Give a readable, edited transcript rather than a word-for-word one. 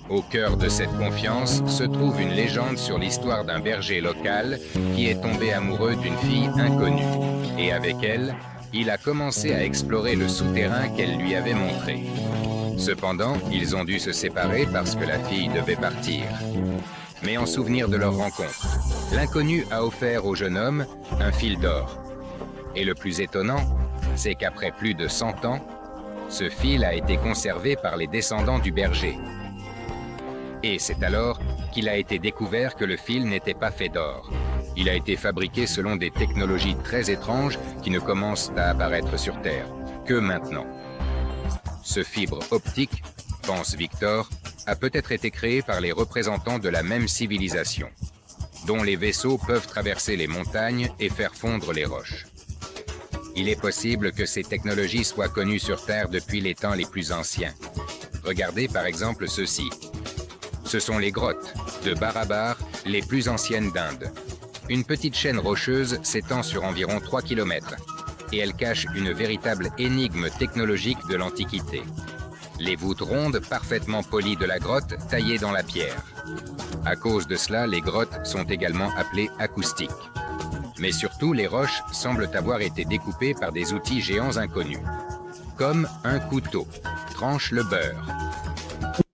Au cœur de cette confiance se trouve une légende sur l'histoire d'un berger local qui est tombé amoureux d'une fille inconnue. Et avec elle, il a commencé à explorer le souterrain qu'elle lui avait montré. Cependant, ils ont dû se séparer parce que la fille devait partir. Mais en souvenir de leur rencontre, l'inconnu a offert au jeune homme un fil d'or. Et le plus étonnant, c'est qu'après plus de 100 ans, ce fil a été conservé par les descendants du berger. Et c'est alors qu'il a été découvert que le fil n'était pas fait d'or. Il a été fabriqué selon des technologies très étranges qui ne commencent à apparaître sur Terre que maintenant. Ce fibre optique, pense Victor, a peut-être été créé par les représentants de la même civilisation, dont les vaisseaux peuvent traverser les montagnes et faire fondre les roches. Il est possible que ces technologies soient connues sur Terre depuis les temps les plus anciens. Regardez par exemple ceci. Ce sont les grottes de Barabar, les plus anciennes d'Inde. Une petite chaîne rocheuse s'étend sur environ 3 km et elle cache une véritable énigme technologique de l'Antiquité. Les voûtes rondes parfaitement polies de la grotte taillées dans la pierre. À cause de cela, les grottes sont également appelées acoustiques. Mais surtout, les roches semblent avoir été découpées par des outils géants inconnus. Comme un couteau tranche le beurre,